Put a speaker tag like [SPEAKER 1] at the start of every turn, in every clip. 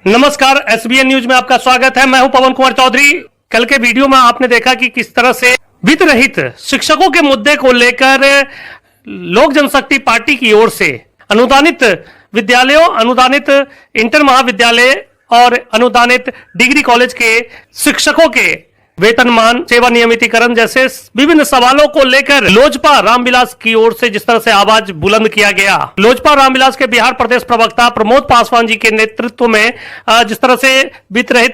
[SPEAKER 1] नमस्कार, SBN news में आपका स्वागत है। मैं हूं पवन कुमार चौधरी। कल के वीडियो में आपने देखा कि किस तरह से वित्त रहित शिक्षकों के मुद्दे को लेकर लोक जनशक्ति पार्टी की ओर से अनुदानित विद्यालयों, अनुदानित इंटर महाविद्यालय और अनुदानित डिग्री कॉलेज के शिक्षकों के वेतनमान, सेवा नियमितीकरण जैसे विभिन्न सवालों को लेकर लोजपा रामविलास की ओर से जिस तरह से आवाज बुलंद किया गया, लोजपा रामविलास के बिहार प्रदेश प्रवक्ता प्रमोद पासवान जी के नेतृत्व में जिस तरह से वित्त रहित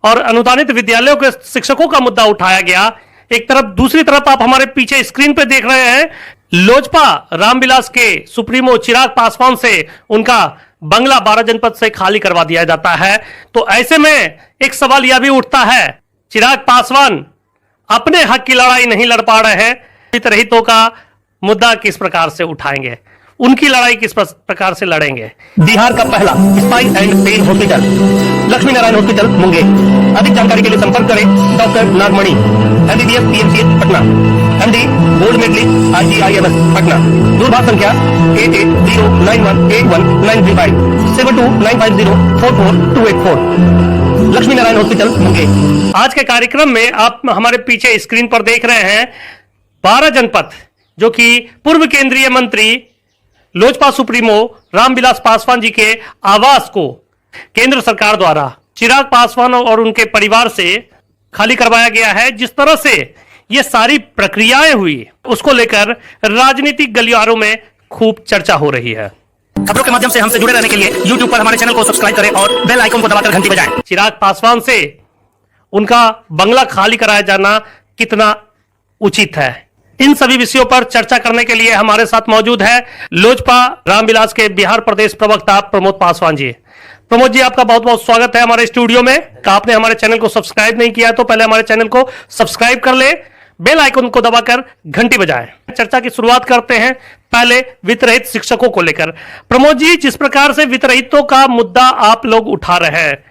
[SPEAKER 1] और अनुदानित विद्यालयों के शिक्षकों का मुद्दा उठाया गया, एक तरफ, दूसरी तरफ आप हमारे पीछे स्क्रीन पे देख रहे हैं लोजपा रामविलास के सुप्रीमो चिराग पासवान से उनका बंगला 12 जनपद से खाली करवा दिया जाता है। तो ऐसे में एक सवाल यह भी उठता है, चिराग पासवान अपने हक की लड़ाई नहीं लड़ पा रहे हैं, वित्त रहितों का मुद्दा किस प्रकार से उठाएंगे, उनकी लड़ाई किस प्रकार से लड़ेंगे।
[SPEAKER 2] बिहार का पहला spine and pain hospital Lakshmi Narayan hospital Munger. अधिक जानकारी के लिए संपर्क करें doctor Nagmani, MBBS PMCH Patna, MD gold medalist IGIMS Patna. दूरभाष संख्या 8809181935 7295044284 लक्ष्मी नारायण हॉस्पिटल मुंगेर।
[SPEAKER 1] आज के कार्यक्रम में आप हमारे पीछे स्क्रीन पर देख रहे हैं 12 जनपद जो कि पूर्व केंद्रीय मंत्री लोजपा सुप्रीमो रामविलास पासवान जी के आवास को केंद्र सरकार द्वारा चिराग पासवान और उनके परिवार से खाली करवाया गया है। जिस तरह से ये सारी प्रक्रियाएं हुई, उसको लेकर राजनीतिक गलियारों में खूब चर्चा हो रही है।
[SPEAKER 2] खबरों के माध्यम से हमसे जुड़े रहने के लिए YouTube पर हमारे चैनल को सब्सक्राइब करें और बेल आइकन को दबाकर घंटी बजाएं।
[SPEAKER 1] चिराग पासवान से उनका बंगला खाली कराया जाना कितना उचित है, इन सभी विषयों पर चर्चा करने के लिए हमारे साथ मौजूद है लोजपा रामविलास के बिहार प्रदेश प्रवक्ता प्रमोद पासवान जी। प्रमोद जी, आपका बहुत बहुत स्वागत है हमारे स्टूडियो में। आपने हमारे चैनल को सब्सक्राइब नहीं किया तो पहले हमारे चैनल को सब्सक्राइब कर ले, बेल आइकन को दबाकर घंटी बजाएं। चर्चा की शुरुआत करते हैं पहले वित्त रहित शिक्षकों को लेकर। प्रमोद जी, जिस प्रकार से वित्त रहितों का मुद्दा आप लोग उठा रहे हैं,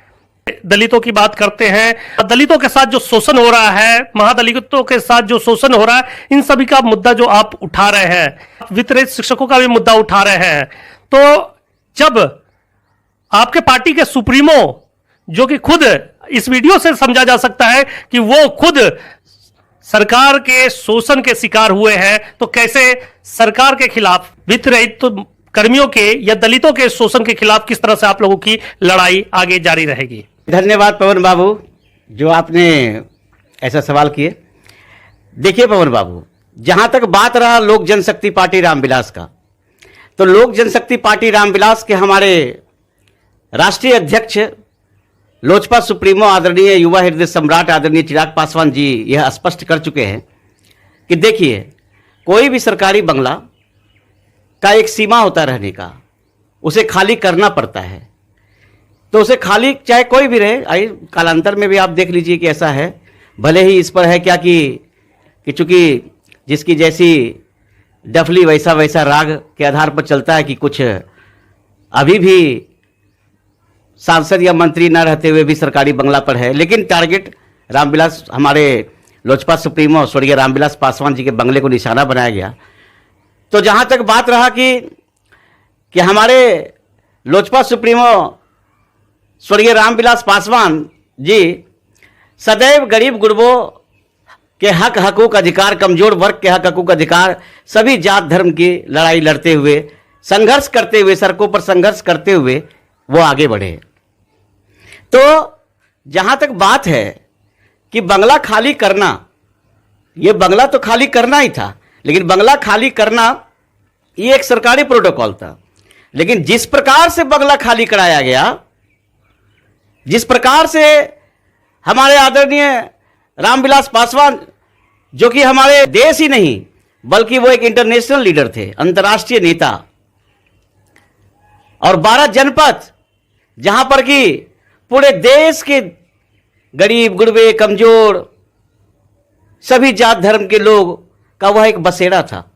[SPEAKER 1] दलितों की बात करते हैं, दलितों के साथ जो शोषण हो रहा है, महादलितों के साथ जो शोषण हो रहा है, इन सभी का मुद्दा जो आप उठा रहे हैं, वित्त रहित शिक्षकों का भी मुद्दा उठा रहे हैं, तो जब आपके पार्टी के सुप्रीमो, जो कि खुद इस वीडियो से समझा जा सकता है कि वो खुद सरकार के शोषण के शिकार हुए हैं, तो कैसे सरकार के खिलाफ, वित्त रहित कर्मियों के या दलितों के शोषण के खिलाफ किस तरह से आप लोगों की लड़ाई आगे जारी रहेगी?
[SPEAKER 3] धन्यवाद पवन बाबू, जो आपने ऐसा सवाल किए। देखिए पवन बाबू, जहां तक बात रहा लोक जनशक्ति पार्टी रामविलास का, तो लोक जनशक्ति पार्टी रामविलास के हमारे राष्ट्रीय अध्यक्ष लोजपा सुप्रीमो आदरणीय युवा हृदय सम्राट आदरणीय चिराग पासवान जी यह स्पष्ट कर चुके हैं कि देखिए, कोई भी सरकारी बंगला का एक सीमा होता रहने का, उसे खाली करना पड़ता है। तो उसे खाली चाहे कोई भी रहे, आई कालांतर में भी आप देख लीजिए कि ऐसा है। भले ही इस पर है क्या कि चूंकि जिसकी जैसी डफली वैसा वैसा राग के आधार पर चलता है कि कुछ अभी भी सांसद या मंत्री ना रहते हुए भी सरकारी बंगला पर है, लेकिन टारगेट रामविलास, हमारे लोजपा सुप्रीमो स्वर्गीय रामविलास पासवान जी के बंगले को निशाना बनाया गया। तो जहां तक बात रहा कि हमारे लोजपा सुप्रीमो स्वर्गीय रामविलास पासवान जी सदैव गरीब गुरबों के हक हकूक अधिकार, कमजोर वर्ग के हक हकूक अधिकार, सभी जात धर्म की लड़ाई लड़ते हुए, संघर्ष करते हुए, सड़कों पर संघर्ष करते हुए वो आगे बढ़े। तो जहां तक बात है कि बंगला खाली करना, ये बंगला तो खाली करना ही था, लेकिन बंगला खाली करना ये एक सरकारी प्रोटोकॉल था। लेकिन जिस प्रकार से बंगला खाली कराया गया, जिस प्रकार से हमारे आदरणीय रामविलास पासवान, जो कि हमारे देश ही नहीं बल्कि वो एक इंटरनेशनल लीडर थे, अंतर्राष्ट्रीय नेता, और 12 जनपद जहां पर कि पूरे देश के गरीब गुरबे, कमजोर, सभी जात धर्म के लोग का वह एक बसेरा था,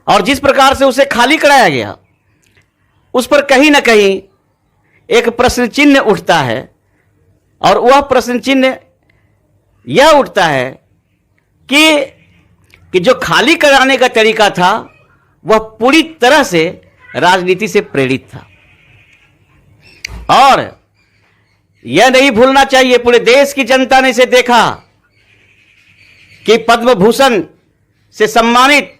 [SPEAKER 3] और जिस प्रकार से उसे खाली कराया गया, उस पर कहीं ना कहीं एक प्रश्न चिन्ह उठता है। और वह प्रश्न चिन्ह यह उठता है कि जो खाली कराने का तरीका था वह पूरी तरह से राजनीति से प्रेरित था। और यह नहीं भूलना चाहिए, पूरे देश की जनता ने इसे देखा कि पद्म भूषण से सम्मानित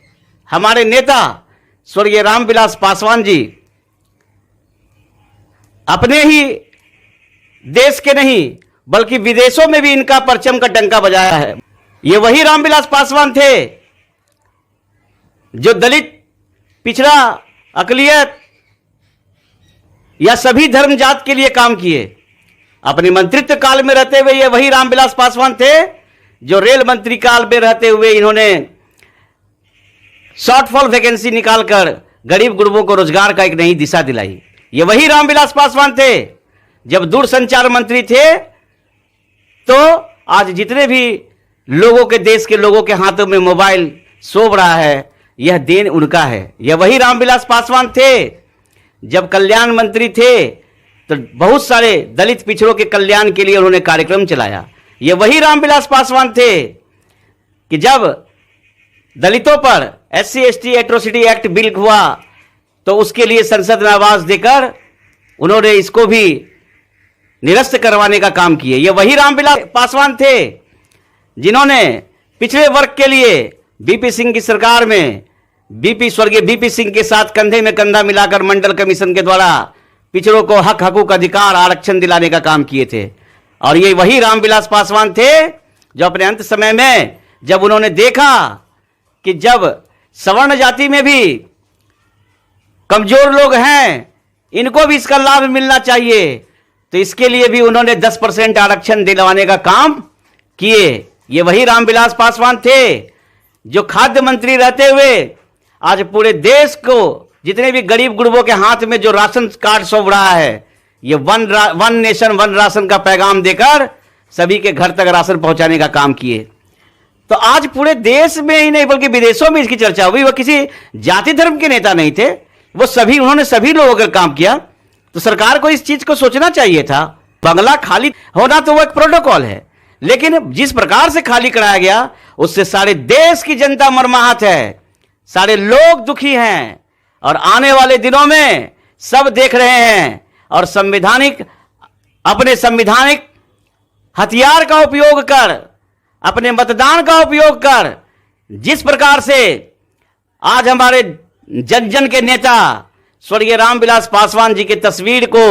[SPEAKER 3] हमारे नेता स्वर्गीय रामविलास पासवान जी अपने ही देश के नहीं बल्कि विदेशों में भी इनका परचम का डंका बजाया है। ये वही रामविलास पासवान थे जो दलित, पिछड़ा, अकलियत या सभी धर्म जात के लिए काम किए। अपने मंत्रित्व काल में रहते हुए ये वही रामविलास पासवान थे जो रेल मंत्री काल में रहते हुए इन्होंने शॉर्टफॉल वैकेंसी निकालकर गरीब गुरबों को रोजगार का एक नई दिशा दिलाई। ये वही रामविलास पासवान थे जब दूरसंचार मंत्री थे तो आज जितने भी लोगों के, देश के लोगों के हाथों में मोबाइल शोभ रहा है, यह देन उनका है। यह वही रामविलास पासवान थे जब कल्याण मंत्री थे तो बहुत सारे दलित पिछड़ों के कल्याण के लिए उन्होंने कार्यक्रम चलाया। यह वही रामविलास पासवान थे कि जब दलितों पर SC/ST एट्रोसिटी एक्ट बिल हुआ तो उसके लिए संसद में आवाज देकर उन्होंने इसको भी निरस्त करवाने का काम किए। ये वही रामविलास पासवान थे जिन्होंने पिछड़े वर्ग के लिए बीपी सिंह की सरकार में स्वर्गीय बीपी सिंह के साथ कंधे में कंधा मिलाकर मंडल कमीशन के द्वारा पिछड़ों को हक, हकूक, अधिकार, आरक्षण दिलाने का काम किए थे। और ये वही रामविलास पासवान थे जो अपने अंत समय में जब उन्होंने देखा कि जब सवर्ण जाति में भी कमजोर लोग हैं, इनको भी इसका लाभ मिलना चाहिए, तो इसके लिए भी उन्होंने 10% आरक्षण दिलवाने का काम किए। ये वही रामविलास पासवान थे जो खाद्य मंत्री रहते हुए आज पूरे देश को, जितने भी गरीब गुरबों के हाथ में जो राशन कार्ड सौंप रहा है, ये वन नेशन वन राशन का पैगाम देकर सभी के घर तक राशन पहुंचाने का काम किए। तो आज पूरे देश में ही नहीं बल्कि विदेशों में इसकी चर्चा हुई। वह किसी जाति धर्म के नेता नहीं थे, उन्होंने सभी लोगों का काम किया। तो सरकार को इस चीज को सोचना चाहिए था। बंगला खाली होना तो वो एक प्रोटोकॉल है, लेकिन जिस प्रकार से खाली कराया गया उससे सारे देश की जनता मर्माहत है, सारे लोग दुखी हैं और आने वाले दिनों में सब देख रहे हैं। और अपने संवैधानिक हथियार का उपयोग कर, अपने मतदान का उपयोग कर, जिस प्रकार से आज हमारे जन जन के नेता स्वर्गीय रामविलास पासवान जी की तस्वीर को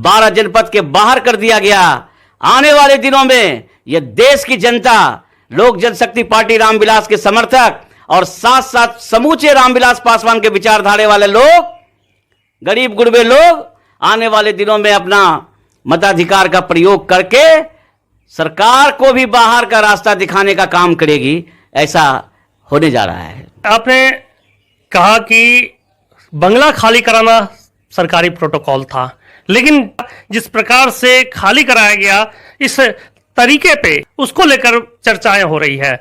[SPEAKER 3] 12 जनपद के बाहर कर दिया गया, आने वाले दिनों में यह देश की जनता, लोक जनशक्ति पार्टी रामविलास के समर्थक और साथ साथ समूचे रामविलास पासवान के विचारधारे वाले लोग, गरीब गुरबे लोग आने वाले दिनों में अपना मताधिकार का प्रयोग करके सरकार को भी बाहर का रास्ता दिखाने का काम करेगी। ऐसा होने जा रहा है।
[SPEAKER 1] आपने कहा कि बंगला खाली कराना सरकारी प्रोटोकॉल था, लेकिन जिस प्रकार से खाली कराया गया इस तरीके पे उसको लेकर चर्चाएं हो रही है।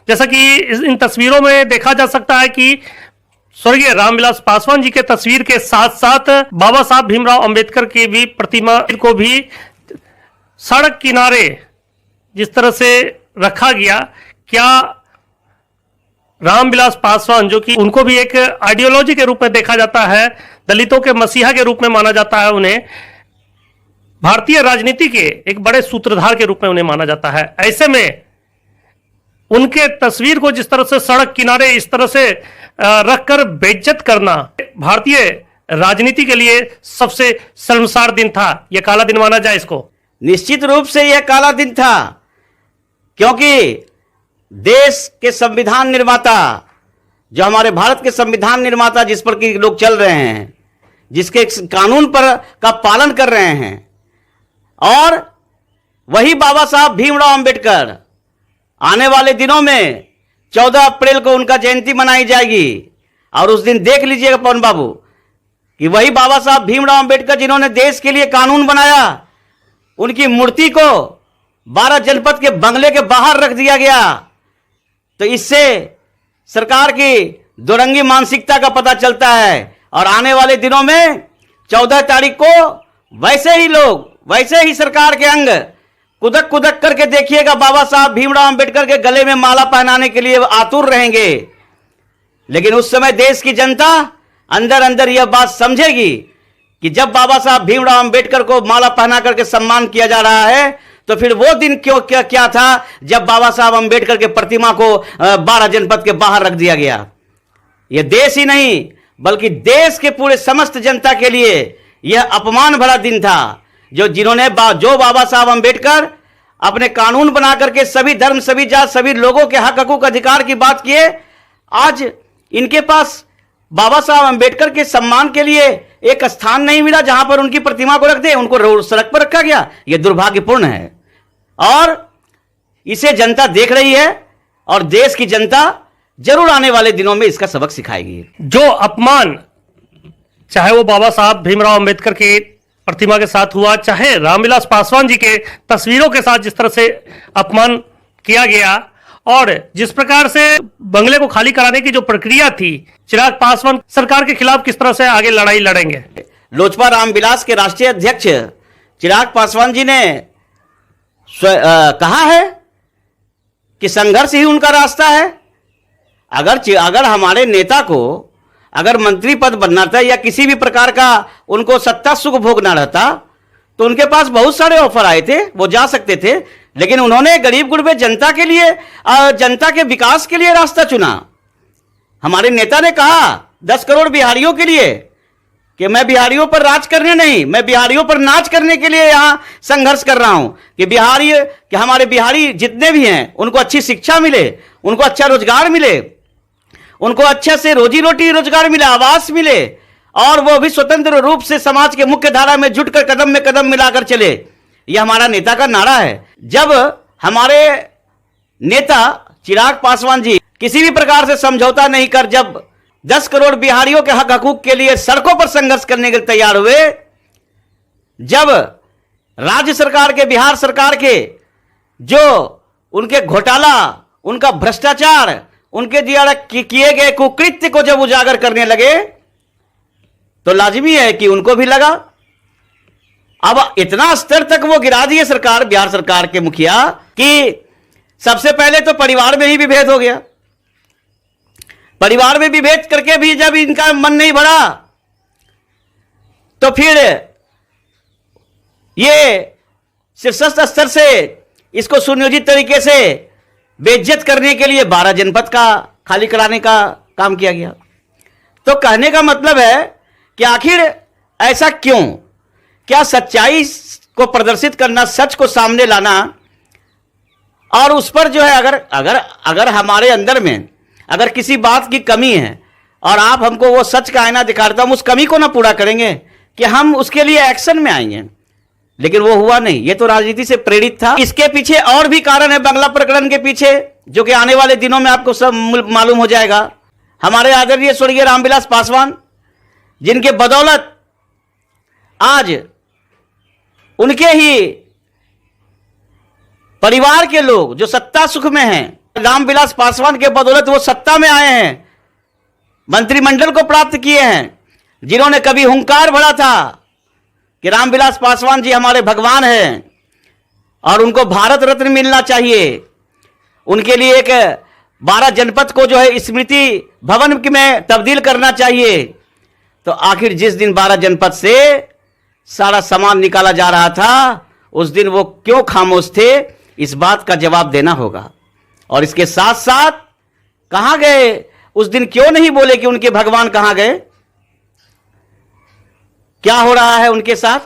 [SPEAKER 1] जैसा कि इन तस्वीरों में देखा जा सकता है कि स्वर्गीय रामविलास पासवान जी के तस्वीर के साथ साथ बाबा साहब भीमराव अंबेडकर की भी प्रतिमा को भी सड़क किनारे जिस तरह से रखा गया, क्या रामविलास पासवान, जो कि उनको भी एक आइडियोलॉजी के रूप में देखा जाता है, दलितों के मसीहा के रूप में माना जाता है, उन्हें भारतीय राजनीति के एक बड़े सूत्रधार के रूप में उन्हें माना जाता है, ऐसे में उनके तस्वीर को जिस तरह से सड़क किनारे इस तरह से रखकर बेइज्जत करना भारतीय राजनीति के लिए सबसे शर्मसार दिन था। यह काला दिन माना जाए इसको?
[SPEAKER 3] निश्चित रूप से यह काला दिन था, क्योंकि देश के संविधान निर्माता, जो हमारे भारत के संविधान निर्माता जिस पर कि लोग चल रहे हैं, जिसके कानून पर का पालन कर रहे हैं, और वही बाबा साहब भीमराव अंबेडकर, आने वाले दिनों में 14 अप्रैल को उनका जयंती मनाई जाएगी। और उस दिन देख लीजिएगा पवन बाबू कि वही बाबा साहब भीमराव अंबेडकर जिन्होंने देश के लिए कानून बनाया, उनकी मूर्ति को 12 जनपद के बंगले के बाहर रख दिया गया। तो इससे सरकार की दुरंगी मानसिकता का पता चलता है। और आने वाले दिनों में 14 तारीख को वैसे ही लोग, वैसे ही सरकार के अंग कुदक कुदक करके देखिएगा, बाबा साहब भीमराव अंबेडकर के गले में माला पहनाने के लिए आतुर रहेंगे। लेकिन उस समय देश की जनता अंदर अंदर यह बात समझेगी कि जब बाबा साहब भीमराव अंबेडकर को माला पहना करके सम्मान किया जा रहा है, तो फिर वो दिन क्या था जब बाबा साहब अंबेडकर के प्रतिमा को 12 जनपद के बाहर रख दिया गया। यह देश ही नहीं बल्कि देश के पूरे समस्त जनता के लिए यह अपमान भरा दिन था। जो बाबा साहब अंबेडकर अपने कानून बना करके सभी धर्म, सभी जात, सभी लोगों के हक हकूक अधिकार की बात किए, आज इनके पास बाबा साहब अंबेडकर के सम्मान के लिए एक स्थान नहीं मिला जहां पर उनकी प्रतिमा को रख दे, उनको सड़क पर रखा गया। यह दुर्भाग्यपूर्ण है और इसे जनता देख रही है और देश की जनता जरूर आने वाले दिनों में इसका सबक सिखाएगी।
[SPEAKER 1] जो अपमान चाहे वो बाबा साहब भीमराव अंबेडकर के प्रतिमा के साथ हुआ, चाहे रामविलास पासवान जी के तस्वीरों के साथ जिस तरह से अपमान किया गया और जिस प्रकार से बंगले को खाली कराने की जो प्रक्रिया थी, चिराग पासवान सरकार के खिलाफ किस तरह से आगे लड़ाई लड़ेंगे?
[SPEAKER 3] लोजपा रामविलास के राष्ट्रीय अध्यक्ष चिराग पासवान जी ने कहा है कि संघर्ष ही उनका रास्ता है। अगर हमारे नेता को अगर मंत्री पद बनना था या किसी भी प्रकार का उनको सत्ता सुख भोगना रहता तो उनके पास बहुत सारे ऑफर आए थे, वो जा सकते थे, लेकिन उन्होंने गरीब गुरबे जनता के लिए, जनता के विकास के लिए रास्ता चुना। हमारे नेता ने कहा 10 करोड़ बिहारियों के लिए कि मैं बिहारियों पर राज करने नहीं, मैं बिहारियों पर नाच करने के लिए यहां संघर्ष कर रहा हूं कि हमारे बिहारी जितने भी हैं उनको अच्छी शिक्षा मिले, उनको अच्छा रोजगार मिले, उनको अच्छे से रोजी रोटी रोजगार मिले, आवास मिले और वो भी स्वतंत्र रूप से समाज के मुख्य धारा में जुटकर कदम में कदम मिलाकर चले। यह हमारा नेता का नारा है। जब हमारे नेता चिराग पासवान जी किसी भी प्रकार से समझौता नहीं कर जब 10 करोड़ बिहारियों के हक हकूक के लिए सड़कों पर संघर्ष करने के लिए तैयार हुए, जब राज्य सरकार के, बिहार सरकार के जो उनके घोटाला, उनका भ्रष्टाचार, उनके द्वारा किए गए कुकृत्य को जब उजागर करने लगे तो लाजमी है कि उनको भी लगा। अब इतना स्तर तक वो गिरा दिए सरकार, बिहार सरकार के मुखिया, कि सबसे पहले तो परिवार में ही विभेद हो गया। परिवार में विभेद करके भी जब इनका मन नहीं भरा तो फिर ये शीर्षस्थ स्तर से इसको सुनियोजित तरीके से बेइज्जत करने के लिए 12 जनपद का खाली कराने का काम किया गया। तो कहने का मतलब है कि आखिर ऐसा क्यों? क्या सच्चाई को प्रदर्शित करना, सच को सामने लाना और उस पर जो है अगर हमारे अंदर में अगर किसी बात की कमी है और आप हमको वो सच का आईना दिखाते, हम उस कमी को ना पूरा करेंगे कि हम उसके लिए एक्शन में आएंगे, लेकिन वो हुआ नहीं। ये तो राजनीति से प्रेरित था। इसके पीछे और भी कारण है, बंगला प्रकरण के पीछे, जो कि आने वाले दिनों में आपको सब मालूम हो जाएगा। हमारे आदरणीय स्वर्गीय रामविलास पासवान, जिनके बदौलत आज उनके ही परिवार के लोग जो सत्ता सुख में हैं, रामविलास पासवान के बदौलत वो सत्ता में आए हैं, मंत्रिमंडल को प्राप्त किए हैं, जिन्होंने कभी हुंकार भरा था कि रामविलास पासवान जी हमारे भगवान हैं और उनको भारत रत्न मिलना चाहिए। उनके लिए एक 12 जनपद को जो है स्मृति भवन में तब्दील करना चाहिए। तो आखिर जिस दिन 12 जनपद से सारा सामान निकाला जा रहा था, उस दिन वो क्यों खामोश थे, इस बात का जवाब देना होगा। और इसके साथ साथ कहां गए उस दिन, क्यों नहीं बोले कि उनके भगवान कहां गए, क्या हो रहा है उनके साथ?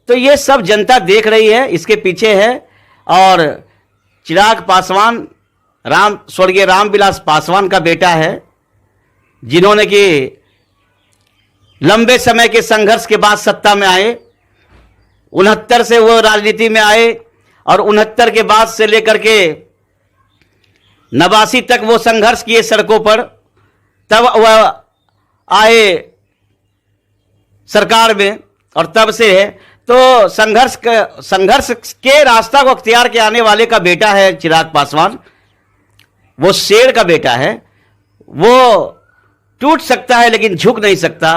[SPEAKER 3] तो ये सब जनता देख रही है, इसके पीछे है। और चिराग पासवान स्वर्गीय रामविलास पासवान का बेटा है, जिन्होंने कि लंबे समय के संघर्ष के बाद सत्ता में आए। 69 से वो राजनीति में आए और 69 के बाद से लेकर के 89 तक वो संघर्ष किए सड़कों पर, तब वह आए सरकार में और तब से है। तो संघर्ष के रास्ता को अख्तियार के आने वाले का बेटा है चिराग पासवान। वो शेर का बेटा है, वो टूट सकता है लेकिन झुक नहीं सकता।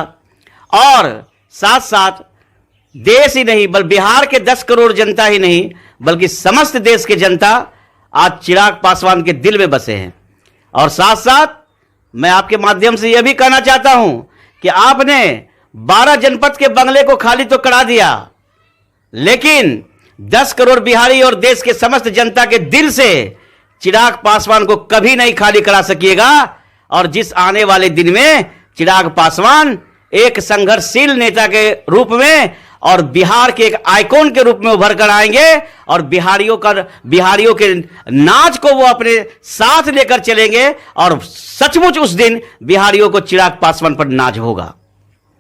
[SPEAKER 3] और साथ साथ देश ही नहीं बल्कि बिहार के 10 करोड़ जनता ही नहीं बल्कि समस्त देश के जनता आज चिराग पासवान के दिल में बसे हैं। और साथ साथ मैं आपके माध्यम से यह भी कहना चाहता हूं कि आपने 12 जनपद के बंगले को खाली तो करा दिया, लेकिन 10 करोड़ बिहारी और देश के समस्त जनता के दिल से चिराग पासवान को कभी नहीं खाली करा सकिएगा। और जिस आने वाले दिन में चिराग पासवान एक संघर्षशील नेता के रूप में और बिहार के एक आइकॉन के रूप में उभर कर आएंगे और बिहारियों के नाच को वो अपने साथ लेकर चलेंगे और सचमुच उस दिन बिहारियों को चिराग पासवान पर नाच होगा।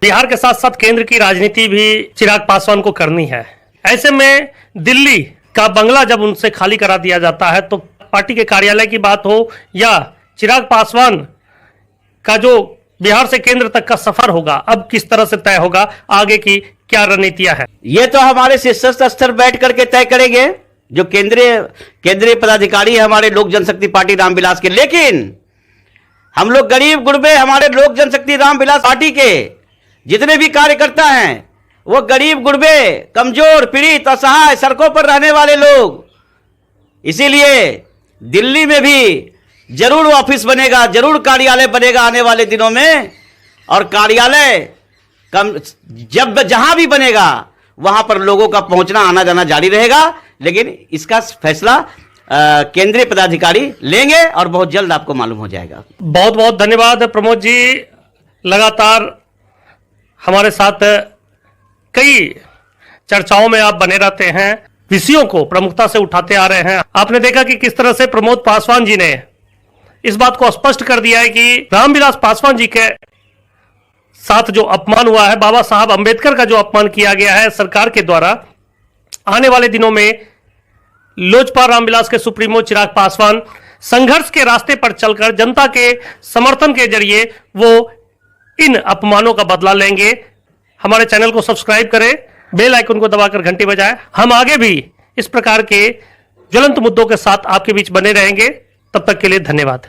[SPEAKER 1] बिहार के साथ साथ केंद्र की राजनीति भी चिराग पासवान को करनी है। ऐसे में दिल्ली का बंगला जब उनसे खाली करा दिया जाता है तो पार्टी के कार्यालय की बात हो या चिराग पासवान का जो बिहार से केंद्र तक का सफर होगा, अब किस तरह से तय होगा, आगे की क्या रणनीतियां हैं,
[SPEAKER 3] ये तो हमारे शीर्षस्थ स्तर बैठ करके तय करेंगे जो केंद्रीय पदाधिकारी है हमारे लोक जनशक्ति पार्टी रामविलास के। लेकिन हम लोग गरीब गुरबे, हमारे लोक जनशक्ति रामविलास पार्टी के जितने भी कार्यकर्ता हैं वो गरीब गुरबे, कमजोर, पीड़ित, असहाय, सड़कों पर रहने वाले लोग। इसीलिए दिल्ली में भी जरूर ऑफिस बनेगा, जरूर कार्यालय बनेगा आने वाले दिनों में। और कार्यालय जब जहां भी बनेगा वहां पर लोगों का पहुंचना आना जाना जारी रहेगा। लेकिन इसका फैसला केंद्रीय पदाधिकारी लेंगे और बहुत जल्द आपको मालूम हो जाएगा।
[SPEAKER 1] बहुत बहुत धन्यवाद प्रमोद जी। लगातार हमारे साथ कई चर्चाओं में आप बने रहते हैं, विषयों को प्रमुखता से उठाते आ रहे हैं। आपने देखा कि किस तरह से प्रमोद पासवान जी ने इस बात को स्पष्ट कर दिया है कि रामविलास पासवान जी के साथ जो अपमान हुआ है, बाबा साहब अंबेडकर का जो अपमान किया गया है सरकार के द्वारा, आने वाले दिनों में लोजपा रामविलास के सुप्रीमो चिराग पासवान संघर्ष के रास्ते पर चलकर जनता के समर्थन के जरिए वो इन अपमानों का बदला लेंगे। हमारे चैनल को सब्सक्राइब करें, बेल आइकन को दबाकर घंटी बजाएं। हम आगे भी इस प्रकार के ज्वलंत मुद्दों के साथ आपके बीच बने रहेंगे। तब तक के लिए धन्यवाद।